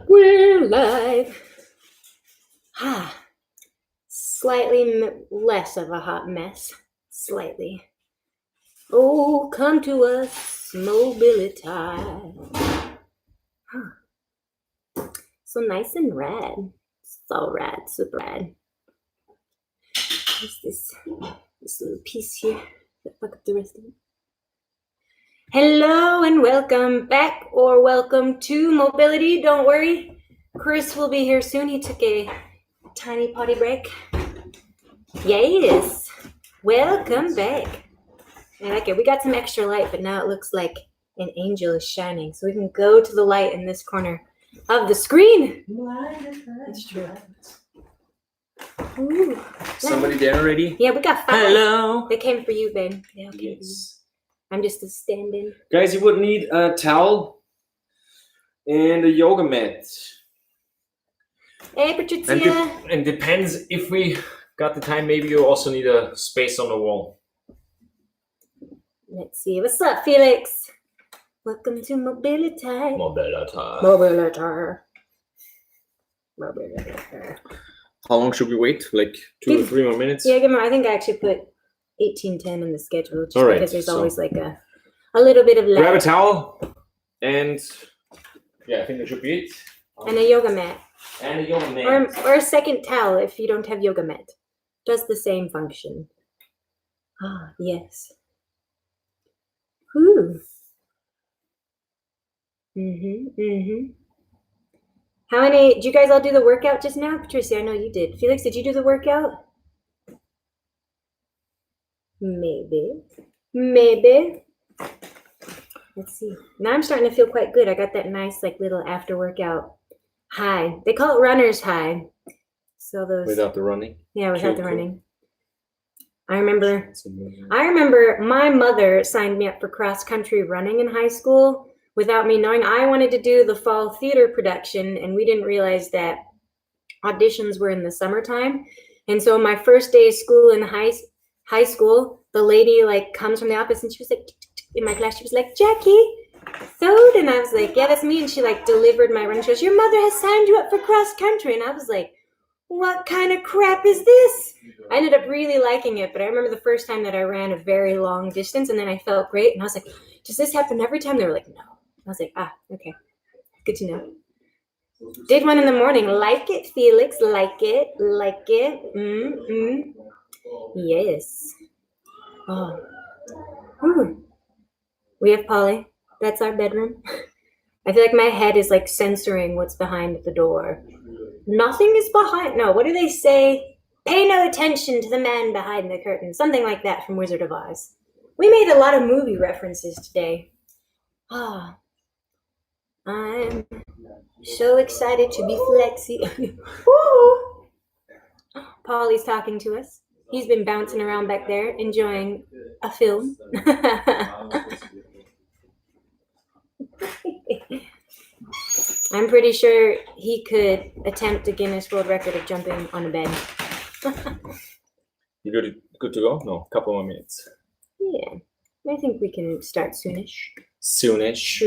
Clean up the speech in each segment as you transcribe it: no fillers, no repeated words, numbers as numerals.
We're live. Slightly less of a hot mess. Slightly. Oh, come to us, mobility. So nice and rad. So rad, super rad. What's this little piece here? Fuck up the rest of it. Hello and welcome back, or welcome to Mobility. Don't worry, Chris will be here soon. He took a tiny potty break. Yes, welcome back. I like it. We got some extra light, but now it looks like an angel is shining. So we can go to the light in this corner of the screen. That's true. Ooh. Somebody there already? Yeah, we got 5. Hello. They came for you, babe. They came Yes. for you. I'm just a stand-in. Guys, you would need a towel and a yoga mat. Hey, Patricia. And depends if we got the time, maybe you also need a space on the wall. Let's see. What's up, Felix? Welcome to Mobility. Mobility. How long should we wait? Like 2 or 3 more minutes? Yeah, I think I actually put 18:10 in the schedule just All right, because there's always like a little bit of lag. Grab a towel and yeah, I think that should be it. And a yoga mat. And a yoga mat. Or a second towel if you don't have yoga mat. Does the same function. Ah, yes. Whew. How many, did you guys all do the workout just now? Patricia, I know you did. Felix, did you do the workout? Maybe. Let's see. Now I'm starting to feel quite good. I got that nice like little after workout high. They call it runner's high. So those Without the running? Yeah, without the running. I remember my mother signed me up for cross-country running in high school without me knowing. I wanted to do the fall theater production, and we didn't realize that auditions were in the summertime. And so my first day of school in high school, the lady like comes from the office and she was like, in my class, she was like, Jackie, Thode? And I was like, yeah, that's me. And she like delivered my run. She goes, your mother has signed you up for cross-country. And I was like, what kind of crap is this? I ended up really liking it, but I remember the first time that I ran a very long distance, and then I felt great, and I was like, does this happen every time? They were like, no. I was like, okay, good to know. Did one in the morning. Like it, Felix, like it. Yes. Oh. Whew. We have Polly. That's our bedroom. I feel like my head is like censoring what's behind the door. Nothing is behind. No, what do they say? Pay no attention to the man behind the curtain. Something like that from Wizard of Oz. We made a lot of movie references today. I'm so excited to be flexy. Woo! Paulie's talking to us. He's been bouncing around back there, enjoying a film. I'm pretty sure he could attempt a Guinness World Record of jumping on a bed. You good to go? No, a couple more minutes. Yeah, I think we can start soonish. Soonish.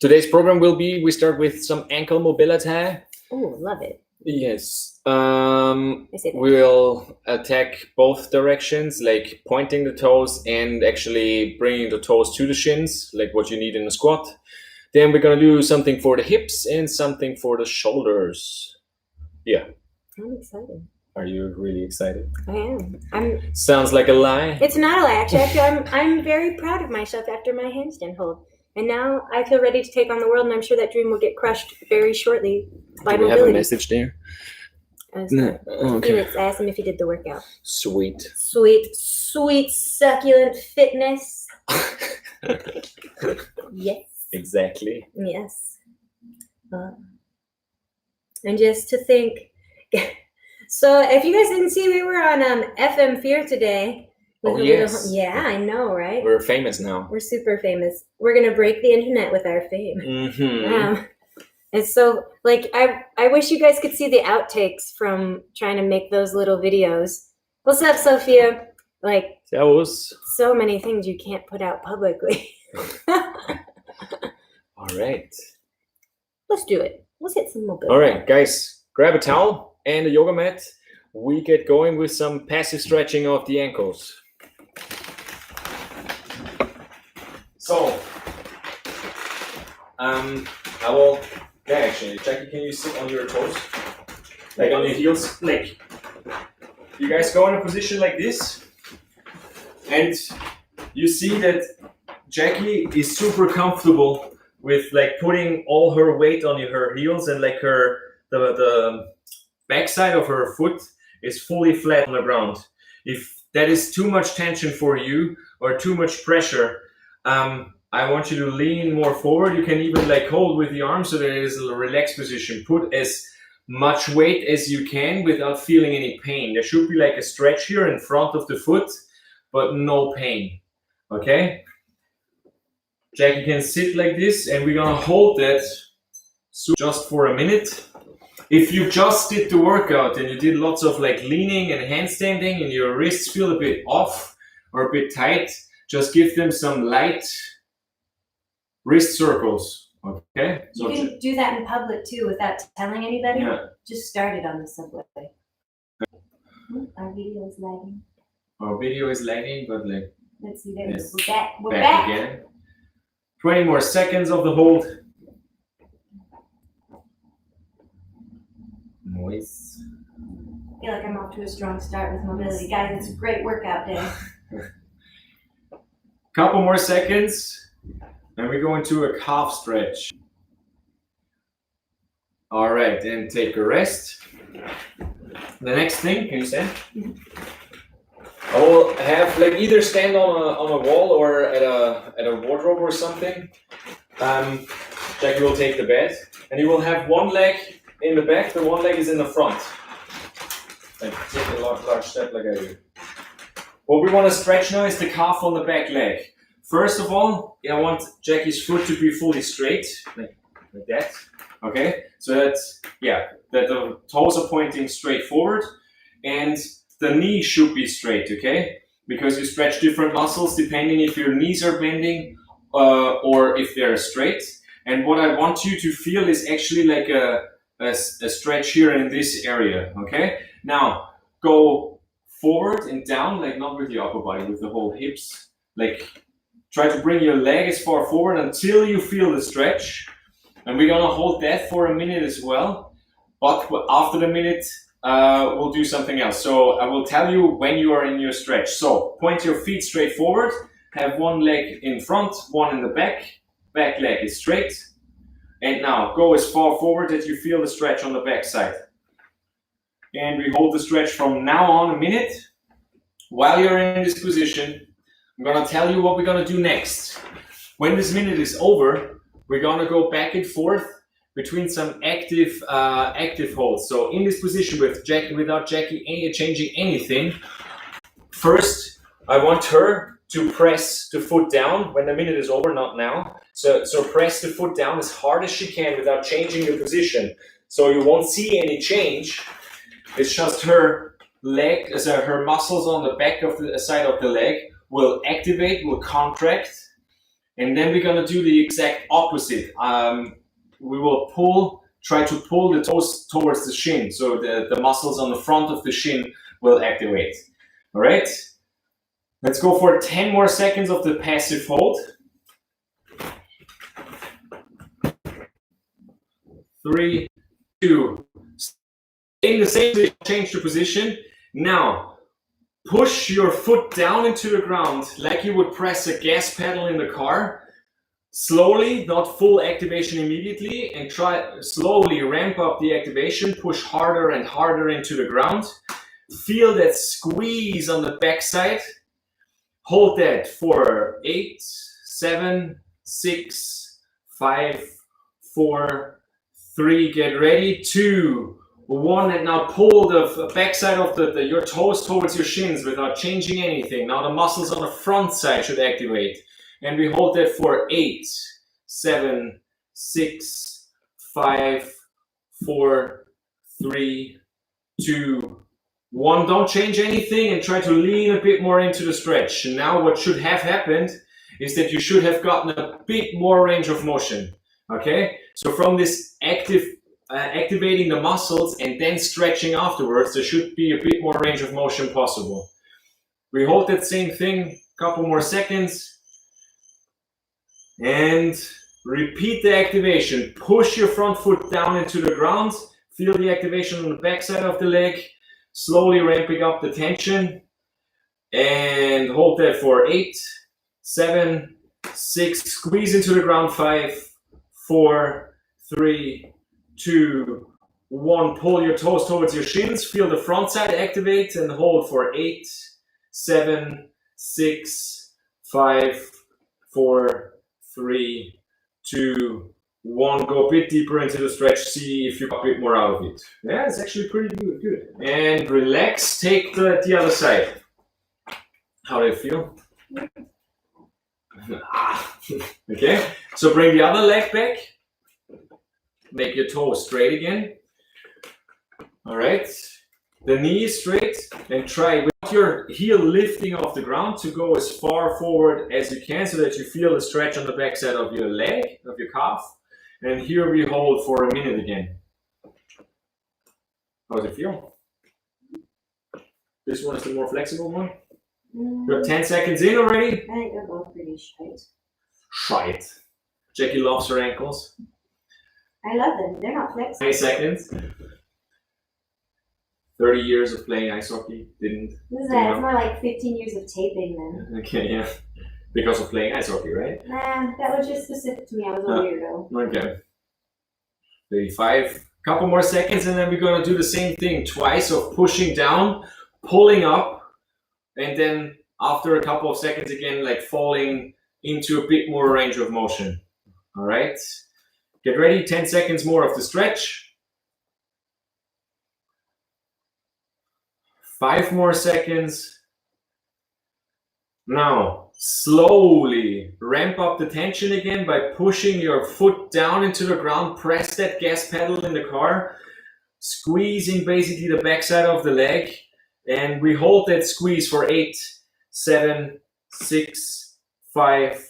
Today's program will be, we start with some ankle mobility. Oh, love it. Yes. We'll attack both directions, like pointing the toes and actually bringing the toes to the shins, like what you need in a squat. Then we're going to do something for the hips and something for the shoulders. Yeah. I'm excited. Are you really excited? I am. Sounds like a lie. It's not a lie. Actually, I'm very proud of myself after my handstand hold. And now I feel ready to take on the world, and I'm sure that dream will get crushed very shortly by Do we mobility. have a message there? No. Okay. Felix asked him if he did the workout. Sweet, succulent fitness. Yes. Exactly. Yes. And just to think, so if you guys didn't see, we were on FM Fear today. Oh, yes. Yeah, I know, right? We're famous now. We're super famous. We're going to break the internet with our fame. Mm-hmm. And so, like, I wish you guys could see the outtakes from trying to make those little videos. What's up, Sophia? Like, Servus. So many things you can't put out publicly. All right. Let's do it. Let's hit some mobility. All right, guys, grab a towel and a yoga mat. We get going with some passive stretching of the ankles. So, actually, Jackie, can you sit on your toes? Like on your heels? Like, you guys go in a position like this, and you see that Jackie is super comfortable with like putting all her weight on her heels, and like the backside of her foot is fully flat on the ground. If that is too much tension for you or too much pressure, I want you to lean more forward. You can even like hold with the arms so that it is a relaxed position. Put as much weight as you can without feeling any pain. There should be like a stretch here in front of the foot, but no pain. Okay? Jackie can sit like this, and we're gonna hold that just for a minute. If you just did the workout and you did lots of like leaning and handstanding and your wrists feel a bit off or a bit tight, just give them some light wrist circles. Okay? You can do that in public too without telling anybody. Yeah. Just start it on the subway. Our video is lagging. Our video is lagging, but like, let's see, there yes. We're back. We're back back again. 20 more seconds of the hold. Nice. I feel like I'm off to a strong start with mobility. Guys, it's a great workout day. Couple more seconds, and we go into a calf stretch. All right, and take a rest. The next thing, can you stand? I will have like either stand on a wall or at a wardrobe or something. Jackie will take the bed, and you will have one leg in the back. The one leg is in the front. Like take a large step like I do. What we want to stretch now is the calf on the back leg. First of all, I want Jackie's foot to be fully straight, like that. Okay, so that the toes are pointing straight forward, and the knee should be straight. Okay, because you stretch different muscles depending if your knees are bending or if they're straight. And what I want you to feel is actually like a stretch here in this area. Okay, now go forward and down, like not with your upper body, with the whole hips. Like try to bring your leg as far forward until you feel the stretch. And we're gonna hold that for a minute as well. But after the minute, we'll do something else. So I will tell you when you are in your stretch. So point your feet straight forward, have one leg in front, one in the back. Back leg is straight. And now go as far forward that you feel the stretch on the back side. And we hold the stretch from now on a minute. While you're in this position, I'm gonna tell you what we're gonna do next. When this minute is over, we're gonna go back and forth between some active holds. So in this position with Jackie, without Jackie changing anything, first I want her to press the foot down when the minute is over, not now. So press the foot down as hard as she can without changing the position. So you won't see any change. It's just her leg, her muscles on the back of the side of the leg will activate, will contract, and then we're gonna do the exact opposite. We will try to pull the toes towards the shin, so the muscles on the front of the shin will activate. All right, let's go for 10 more seconds of the passive hold. 3, 2, in the same position, change the position. Now, push your foot down into the ground like you would press a gas pedal in the car. Slowly, not full activation immediately, and try slowly ramp up the activation, push harder and harder into the ground. Feel that squeeze on the backside. Hold that for 8, 7, 6, 5, 4, 3, get ready, 2, 1, and now pull the backside of your toes towards your shins without changing anything. Now the muscles on the front side should activate. And we hold that for 8, 7, 6, 5, 4, 3, 2, 1. Don't change anything and try to lean a bit more into the stretch. And now what should have happened is that you should have gotten a bit more range of motion. Okay, so from this activating the muscles and then stretching afterwards, there should be a bit more range of motion possible. We hold that same thing, couple more seconds, and repeat the activation. Push your front foot down into the ground, feel the activation on the back side of the leg, slowly ramping up the tension, and hold that for 8, 7, 6, squeeze into the ground, 5, 4, 3, 2, 1. Pull your toes towards your shins, feel the front side activate, and hold for 8, 7, 6, 5, 4, 3, 2, 1. Go a bit deeper into the stretch, see if you got a bit more out of it. Yeah, it's actually pretty good. And relax, take the other side. How do you feel? Okay, so bring the other leg back. Make your toes straight again. All right, the knee is straight, and try with your heel lifting off the ground to go as far forward as you can so that you feel the stretch on the backside of your leg, of your calf. And here we hold for a minute again. How does it feel? This one is the more flexible one. We're 10 seconds in already. I think they're both pretty shite. Shite. Jackie loves her ankles. I love them. They're not flexible. 20 seconds. 30 years of playing ice hockey. Didn't. What is that? It's more like 15 years of taping then. Okay, yeah. Because of playing ice hockey, right? Nah, that was just specific to me. I was a weirdo. Okay. 35. Couple more seconds and then we're going to do the same thing twice of pushing down, pulling up, and then after a couple of seconds again, like falling into a bit more range of motion. All right. Get ready. 10 seconds more of the stretch. 5 more seconds. Now, slowly ramp up the tension again by pushing your foot down into the ground. Press that gas pedal in the car, squeezing basically the backside of the leg. And we hold that squeeze for 8, 7, 6, 5,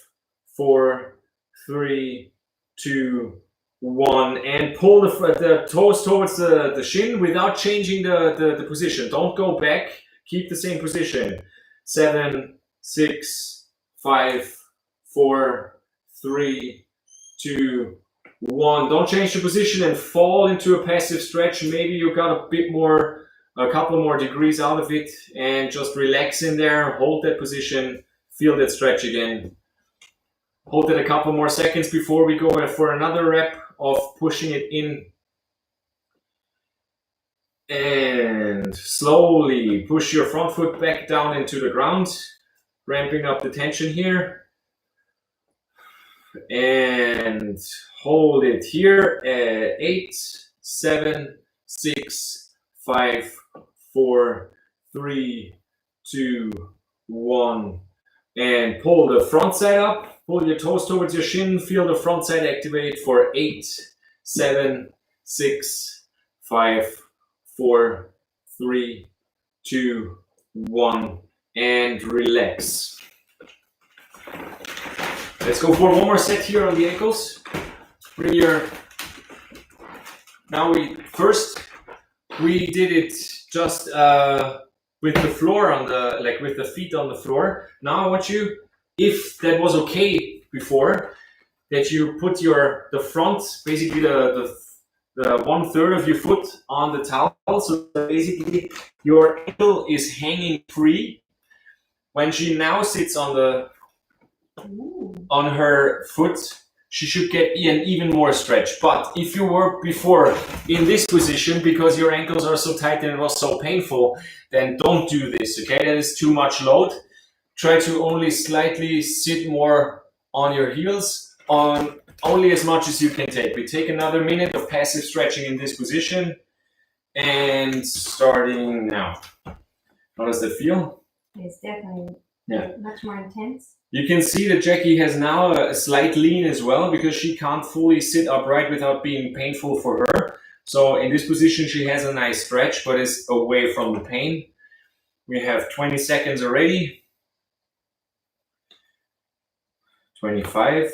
4, 3, 2, 1. And pull the toes towards the shin without changing the position. Don't go back. Keep the same position. 7, 6, 5, 4, 3, 2, 1. Don't change the position and fall into a passive stretch. Maybe you got a couple more degrees out of it, and just relax in there. Hold that position. Feel that stretch again. Hold it a couple more seconds before we go for another rep of pushing it in. And slowly push your front foot back down into the ground, ramping up the tension here. And hold it here at 8, 7, 6, 5, 4, 3, 2, 1. And pull the front side up. Pull your toes towards your shin. Feel the front side activate for 8, 7, 6, 5, 4, 3, 2, 1. And relax. Let's go for one more set here on the ankles. Bring your. Now we did it just with the floor on with the feet on the floor. Now I want you, if that was okay before, that you put the front, basically the 1/3 of your foot on the towel. So basically your ankle is hanging free. When she now sits on her foot, she should get an even more stretch. But if you were before in this position because your ankles are so tight and it was so painful, then don't do this, okay? That is too much load. Try to only slightly sit more on your heels, on only as much as you can take. We take another minute of passive stretching in this position, and starting now. How does that feel? It's definitely much more intense. You can see that Jackie has now a slight lean as well because she can't fully sit upright without being painful for her. So in this position, she has a nice stretch, but is away from the pain. We have 20 seconds already. 25.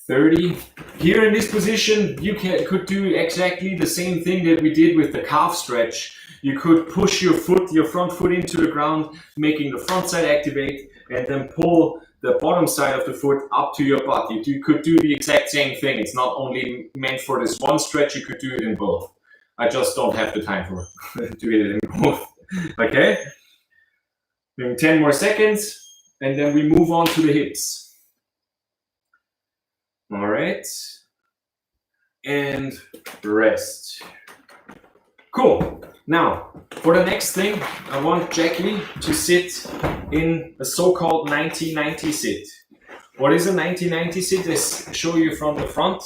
30. Here in this position, you could do exactly the same thing that we did with the calf stretch. You could push your front foot into the ground, making the front side activate, and then pull the bottom side of the foot up to your butt. You could do the exact same thing. It's not only meant for this one stretch, you could do it in both. I just don't have the time for doing it in both. Okay? Doing 10 more seconds, and then we move on to the hips. All right, and rest. Cool. Now, for the next thing, I want Jackie to sit in a so-called 90-90 sit. What is a 90-90 sit? Let's show you from the front.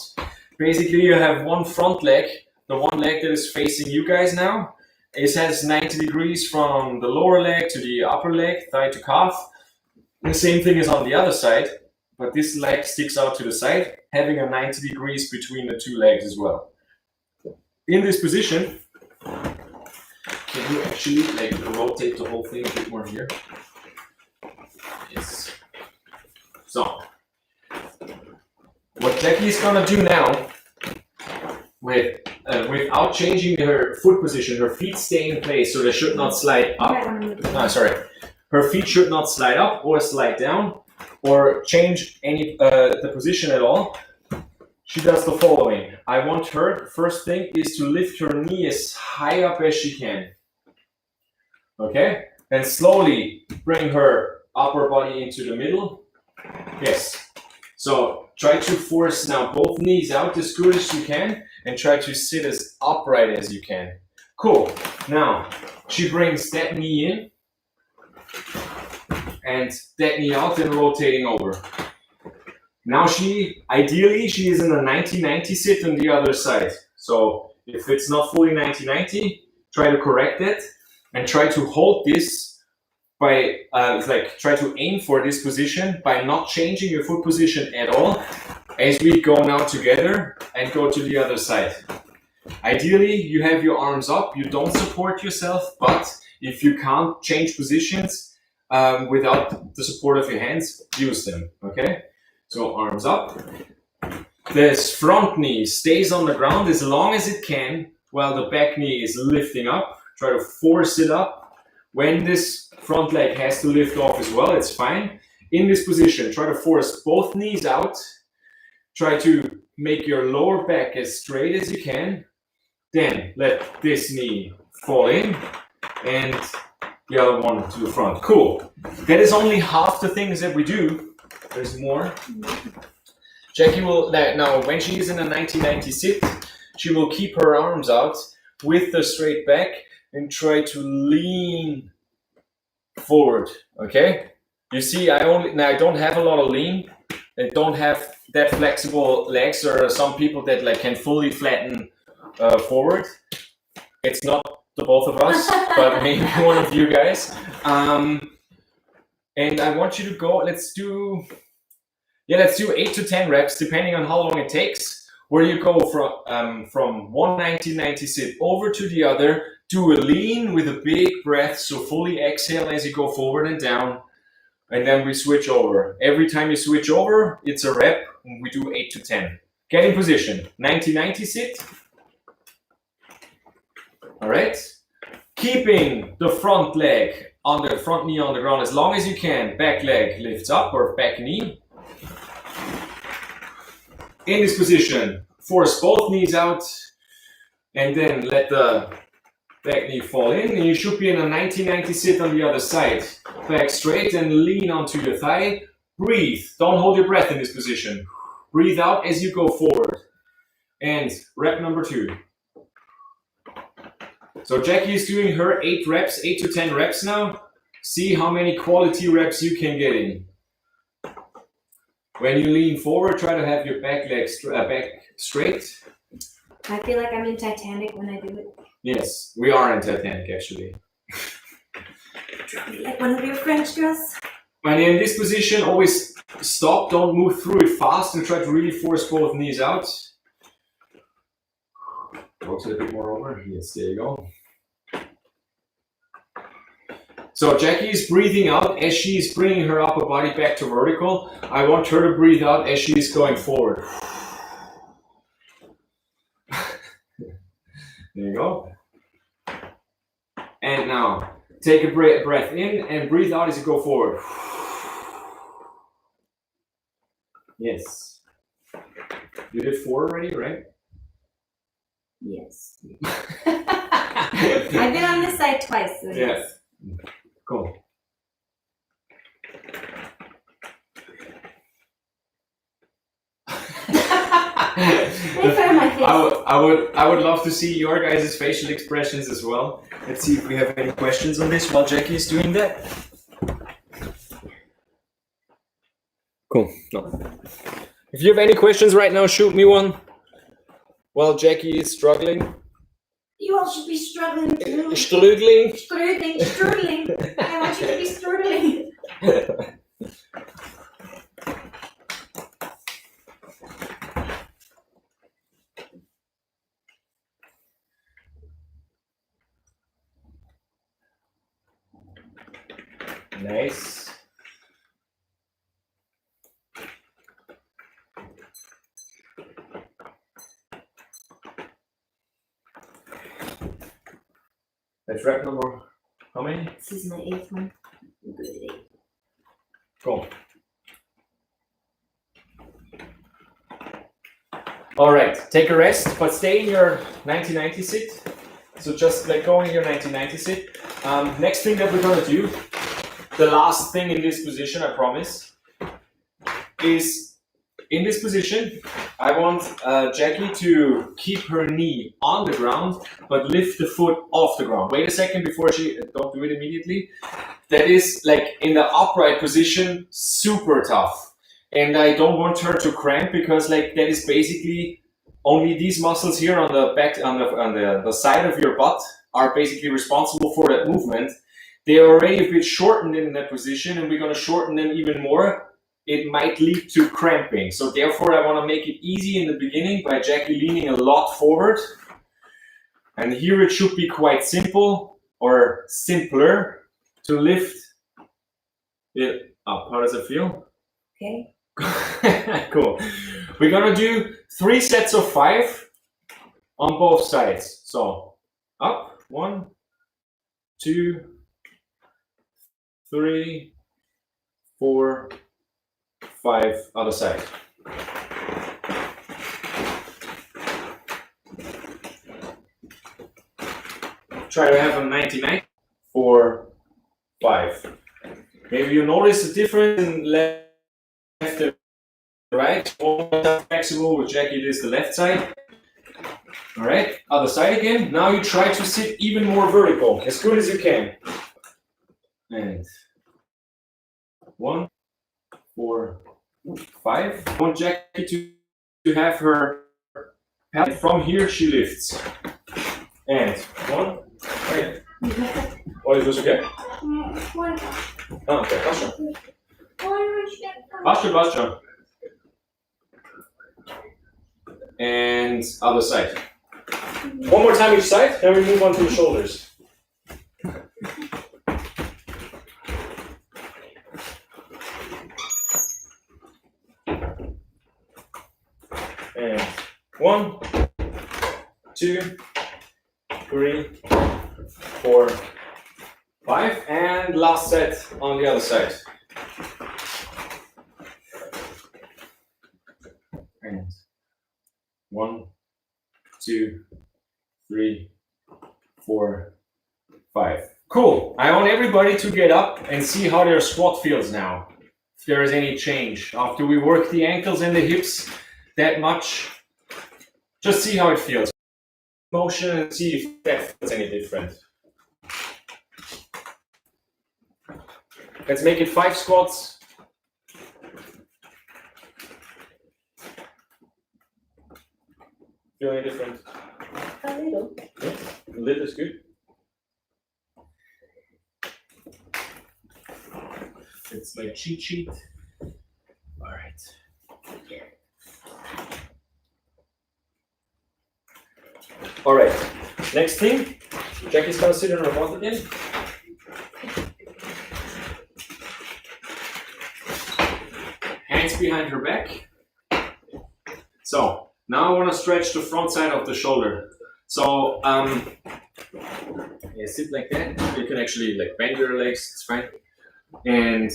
Basically, you have one front leg, the one leg that is facing you guys now. It has 90 degrees from the lower leg to the upper leg, thigh to calf. The same thing is on the other side. But this leg sticks out to the side, having a 90 degrees between the two legs as well. In this position, can you actually like rotate the whole thing a bit more here? Yes. So, what Jackie is gonna do now, without changing her foot position, her feet stay in place, so they should not slide up. Her feet should not slide up or slide down, or change any the position at all. She does the following. I want her, first thing is to lift her knee as high up as she can. Okay? And slowly bring her upper body into the middle. Yes. So try to force now both knees out as good as you can and try to sit as upright as you can. Cool. Now, she brings that knee in and that knee out and rotating over. Now ideally she is in a 90-90 sit on the other side. So if it's not fully 90-90, try to correct it and try to hold this by, try to aim for this position by not changing your foot position at all as we go now together and go to the other side. Ideally, you have your arms up, you don't support yourself, but if you can't change positions, without the support of your hands, use them, okay? So arms up. This front knee stays on the ground as long as it can while the back knee is lifting up. Try to force it up. When this front leg has to lift off as well, it's fine. In this position, try to force both knees out. Try to make your lower back as straight as you can. Then let this knee fall in and the other one to the front. Cool. That is only half the things that we do. There's more. Jackie will, now when she is in a 90-90 sit, she will keep her arms out with the straight back and try to lean forward, okay? You see, I don't have a lot of lean. I don't have that flexible legs, or some people that like can fully flatten forward. It's not the both of us, but maybe one of you guys. And I want you to go, let's do 8 to 10 reps, depending on how long it takes, where you go from one 90-90 sit over to the other, do a lean with a big breath, so fully exhale as you go forward and down, and then we switch over. Every time you switch over, it's a rep, and we do 8 to 10. Get in position, 90-90 sit. All right, keeping the front leg on the front knee on the ground as long as you can. Back leg lifts up, or back knee. In this position, force both knees out and then let the back knee fall in, and you should be in a 90-90 sit on the other side. Back straight and lean onto your thigh. Breathe. Don't hold your breath in this position. Breathe out as you go forward. And rep number 2. So Jackie is doing her 8 to 10 reps now. See how many quality reps you can get in. When you lean forward, try to have your back leg back straight. I feel like I'm in Titanic when I do it. Yes, we are in Titanic actually. Like one of your French girls. When you're in this position, always stop, don't move through it fast, and try to really force both knees out. Rotate a bit more over. Yes, there you go. So Jackie is breathing out as she is bringing her upper body back to vertical. I want her to breathe out as she is going forward. There you go. And now, take a breath in and breathe out as you go forward. Yes. You did 4 already, right? Yes. I've been on this side twice. So yeah. Yes. Cool. I would love to see your guys' facial expressions as well. Let's see if we have any questions on this while Jackie is doing that. Cool. No. If you have any questions right now, shoot me one. While Jackie is struggling. You all should be struggling too. Struggling. Struggling. I want you to be struggling. Nice. That's rep number, how many? This is my 8th one. I'm good at 8. Cool. All right, take a rest, but stay in your 90-90 sit. So just let go in your 90-90 sit. Next thing that we're gonna do, the last thing in this position, I promise, is in this position, I want Jackie to keep her knee on the ground, but lift the foot off the ground. Wait a second before don't do it immediately. That is like in the upright position, super tough. And I don't want her to cramp because like that is basically only these muscles here on the back, on the side of your butt are basically responsible for that movement. They are already a bit shortened in that position and we're gonna shorten them even more. It might lead to cramping. So therefore I want to make it easy in the beginning by Jackie leaning a lot forward. And here it should be quite simple or simpler to lift it up. How does it feel? Okay. Cool. We're gonna do 3 sets of 5 on both sides. So up, 1, 2, 3, 4, 5, other side. Try to have a 99, 4, 5. Maybe you notice the difference in left and right. All flexible with Jackie, it is the left side. All right, other side again. Now you try to sit even more vertical, as good as you can. And 1, 4, 5. I want Jackie to have her palate from here. She lifts. And 1. Okay. What is this again? Okay, Pascha. And other side. One more time each side, then we move on to the shoulders. And 1, 2, 3, 4, 5, and last set on the other side. And 1, 2, 3, 4, 5. Cool. I want everybody to get up and see how their squat feels now. If there is any change after we work the ankles and the hips that much, just see how it feels. Motion and see if that feels any different. Let's make it 5 squats. Feel any different? A little. Yeah, a little is good. It's my cheat sheet. All right. All right. Next thing, Jackie's gonna sit on her butt again. hands behind her back. So now I want to stretch the front side of the shoulder. So yeah, sit like that. You can actually like bend your legs, it's fine. And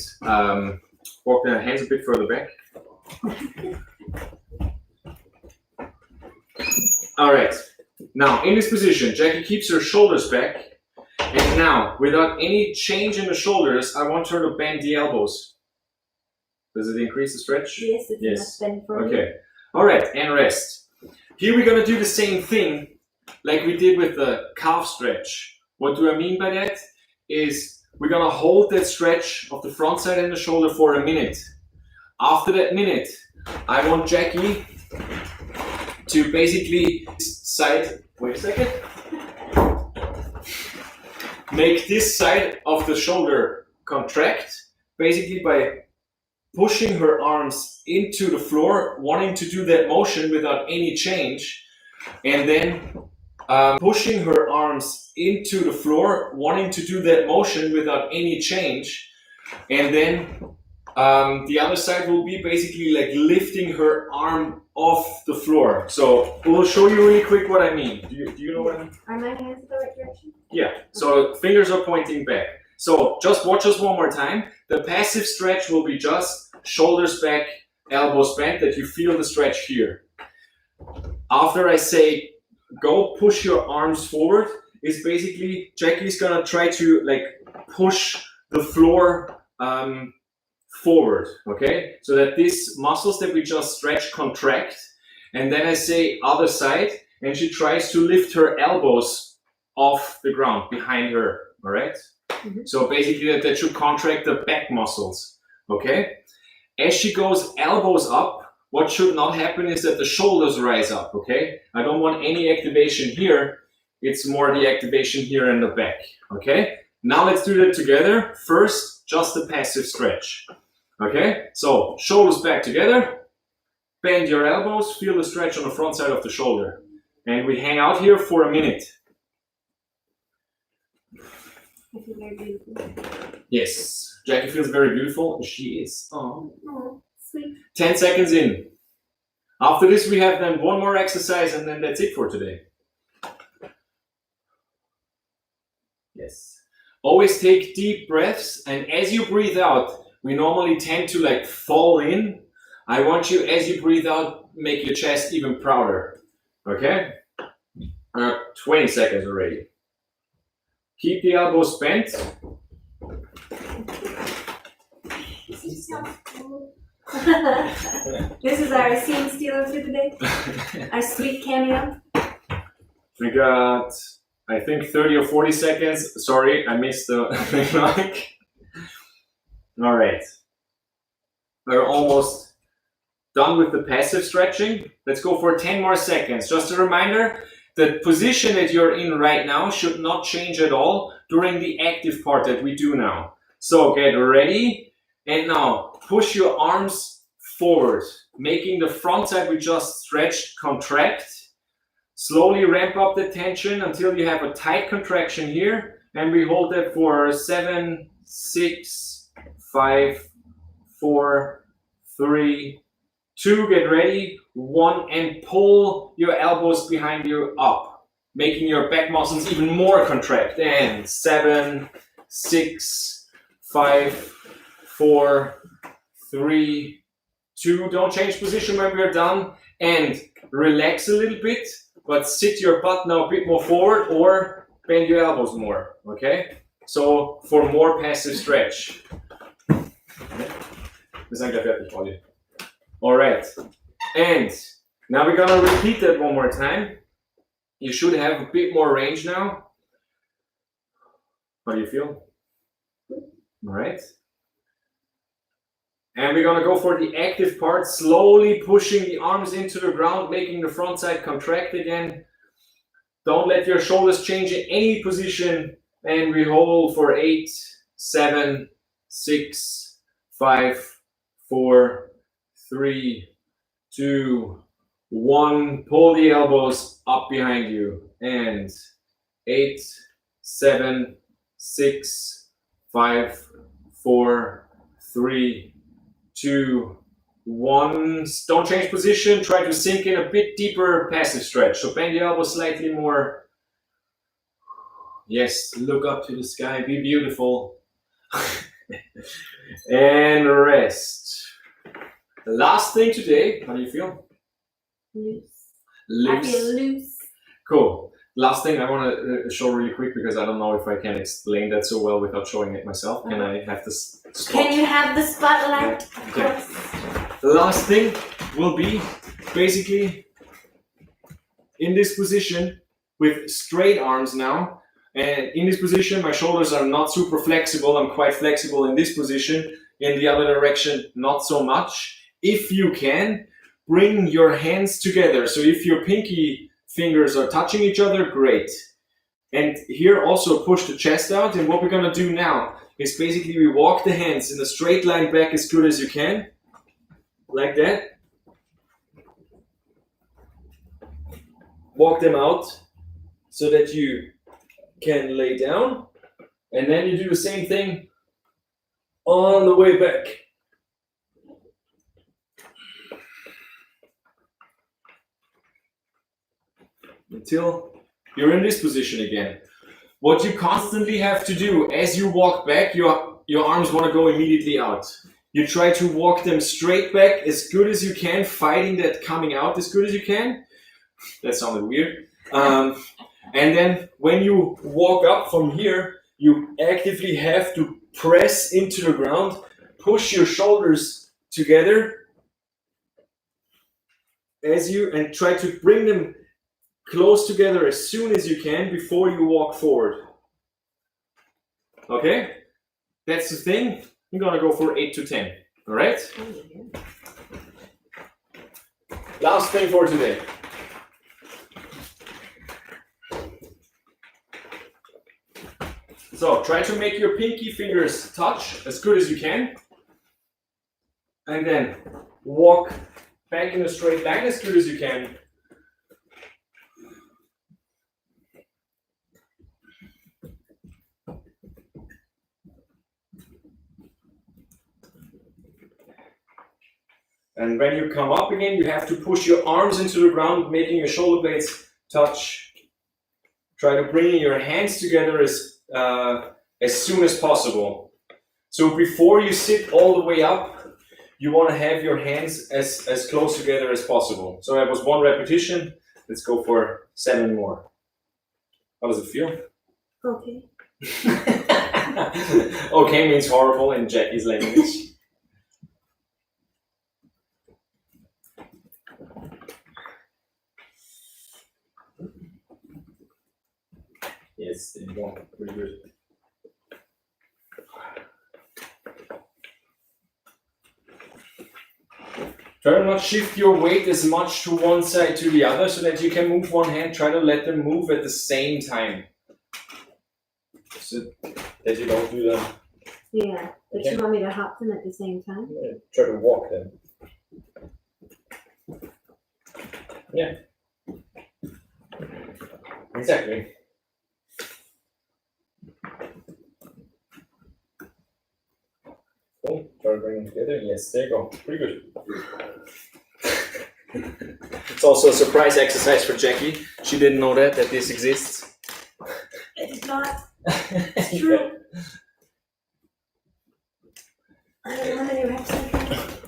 walk the hands a bit further back. All right. Now in this position, Jackie keeps her shoulders back. And now, without any change in the shoulders, I want her to bend the elbows. Does it increase the stretch? Yes, it's Yes. bend for me. Okay. All right, and rest. Here we're gonna do the same thing like we did with the calf stretch. What do I mean by that? Is we're gonna hold that stretch of the front side and the shoulder for a minute. After that minute, I want Jackie to basically side, wait a second, make this side of the shoulder contract, basically by pushing her arms into the floor, wanting to do that motion without any change, and then pushing her arms into the floor, wanting to do that motion without any change, and then the other side will be basically like lifting her arm off the floor. So we'll show you really quick what I mean. Do you know what I mean? Are my hands in the right direction? Yeah, so fingers are pointing back. So just watch us one more time. The passive stretch will be just shoulders back, elbows bent, that you feel the stretch here. After I say go push your arms forward, is basically Jackie's gonna try to like push the floor forward, okay? So that these muscles that we just stretch contract, and then I say other side, and she tries to lift her elbows off the ground behind her, all right? Mm-hmm. So basically that should contract the back muscles, okay? As she goes elbows up, what should not happen is that the shoulders rise up, okay? I don't want any activation here. It's more the activation here in the back, okay? Now let's do that together. First, just a passive stretch, okay? So shoulders back together, bend your elbows, feel the stretch on the front side of the shoulder. And we hang out here for a minute. I feel very beautiful. Yes, Jackie feels very beautiful. She is. Oh, sweet. 10 seconds in. After this, we have then one more exercise, and then that's it for today. Yes. Always take deep breaths, and as you breathe out, we normally tend to like fall in. I want you, as you breathe out, make your chest even prouder. Okay? 20 seconds already. Keep the elbows bent. This is our scene stealer for today. Our sweet cameo. We got, I think, 30 or 40 seconds. Sorry, I missed the mic. All right. We're almost done with the passive stretching. Let's go for 10 more seconds. Just a reminder, the position that you're in right now should not change at all during the active part that we do now. So get ready, and now push your arms forward, making the front side we just stretched contract. Slowly ramp up the tension until you have a tight contraction here, and we hold that for 7, 6, 5, 4, 3, 2, get ready, 1, and pull your elbows behind you up, making your back muscles even more contract. And 7, 6, 5, 4, 3, 2, don't change position when we're done, and relax a little bit, but sit your butt now a bit more forward or bend your elbows more, okay? So for more passive stretch. All right, and now we're gonna repeat that one more time. You should have a bit more range now. How do you feel? All right. And we're gonna go for the active part, slowly pushing the arms into the ground, making the front side contract again. Don't let your shoulders change in any position. And we hold for 8, 7, 6, 5, 4, 3, 2, 1. Pull the elbows up behind you. And 8, 7, 6, 5, 4, 3, 2, Don't change position. Try to sink in a bit deeper passive stretch. So bend the elbow slightly more. Yes, look up to the sky. Be beautiful. And rest. The last thing today. How do you feel? Loose. Loose. I feel loose. Cool. Last thing I want to show really quick because I don't know if I can explain that so well without showing it myself. Can I have this spot? Can you have the spotlight? Yeah. Of course. The last thing will be basically in this position with straight arms now. And in this position, my shoulders are not super flexible. I'm quite flexible in this position. In the other direction, not so much. If you can, bring your hands together. So if your pinky fingers are touching each other, great. And here also push the chest out. And what we're going to do now is basically we walk the hands in a straight line back as good as you can. Like that. Walk them out so that you can lay down. And then you do the same thing on the way back. Until you're in this position again. What you constantly have to do as you walk back, your arms want to go immediately out. You try to walk them straight back as good as you can, fighting that coming out as good as you can. That sounded weird. And then when you walk up from here, you actively have to press into the ground, push your shoulders together and try to bring them close together as soon as you can before you walk forward. Okay? That's the thing. I'm gonna go for 8 to 10. All right? Last thing for today. So try to make your pinky fingers touch as good as you can. And then walk back in a straight line as good as you can. And when you come up again, you have to push your arms into the ground, making your shoulder blades touch. Try to bring your hands together as soon as possible. So before you sit all the way up, you want to have your hands as close together as possible. So that was 1 repetition. Let's go for 7 more. How does it feel? Okay. Okay means horrible in Jackie's language. Yes, there you go. Pretty good. Try to not shift your weight as much to one side to the other so that you can move one hand. Try to let them move at the same time. So that you don't do that. Yeah, but Okay. you want me to hop them at the same time? Yeah, try to walk them. Yeah. Exactly. Cool. Try to bring them together. Yes, there you go. Pretty good. It's also a surprise exercise for Jackie. She didn't know that this exists. It's not. It's true. I don't know how many reps I can.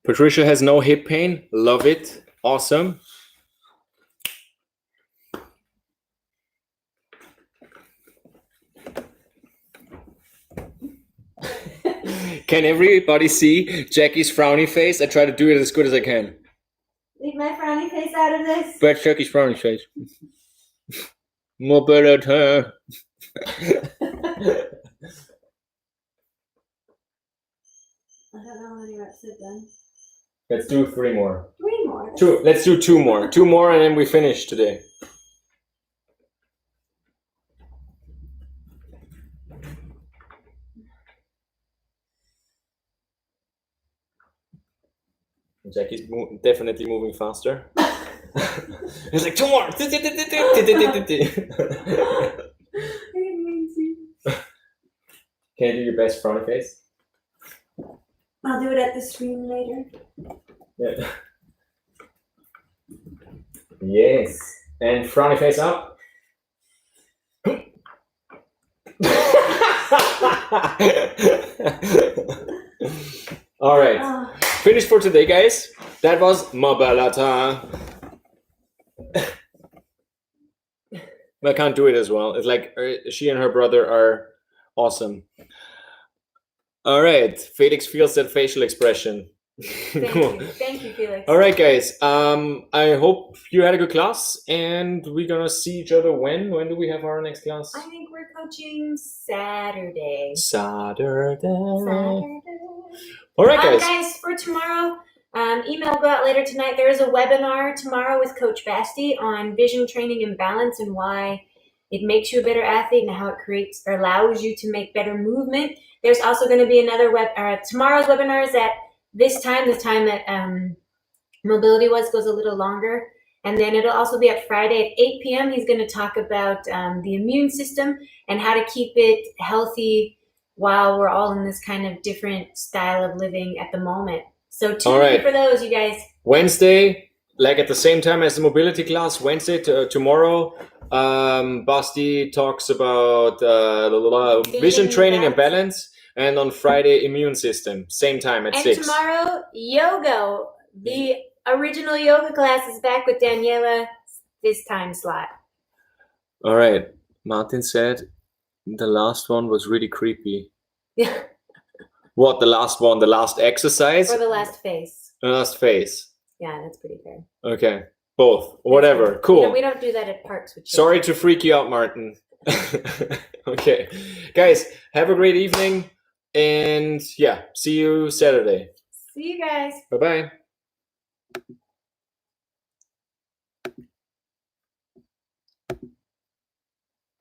Patricia has no hip pain. Love it. Awesome. Can everybody see Jackie's frowny face? I try to do it as good as I can. Leave my frowny face out of this. But Jackie's frowny face. Mobility. I don't know how many reps I've done. Let's do 3 more. 3 more. Let's do 2 more. 2 more and then we finish today. Jackie's definitely moving faster. It's like 2 more. Can you do your best frowny face? I'll do it at the screen later. Yeah. Yes. And frowny face up. All right. Oh. Finished for today, guys. That was Mabalata. I can't do it as well. It's like she and her brother are awesome. All right. Felix feels that facial expression. Thank you, Felix. All right, guys. I hope you had a good class, and we're gonna see each other when. When do we have our next class? I think we're coaching Saturday. Saturday. All right, guys. Guys, for tomorrow, email will go out later tonight. There is a webinar tomorrow with Coach Basti on vision training and balance and why it makes you a better athlete and how it creates or allows you to make better movement. There's also going to be another tomorrow's webinar is at this time. The time that mobility goes a little longer. And then it'll also be at Friday at 8 p.m. He's going to talk about the immune system and how to keep it healthy while we're all in this kind of different style of living at the moment. So tune in for those, you guys. Wednesday, like at the same time as the mobility class, Wednesday tomorrow, Basti talks about vision training and balance. And on Friday, immune system, same time at 6. And tomorrow, yoga. The original yoga class is back with Daniela this time slot. All right. Martin said the last one was really creepy. Yeah. What, the last one? The last exercise? Or the last phase. The last phase. Yeah, that's pretty fair. Okay. Both. Whatever. Cool. Yeah, we don't do that at parks. With Sorry to freak you out, Martin. Okay. Guys, have a great evening. And yeah, see you Saturday. See you guys. Bye-bye.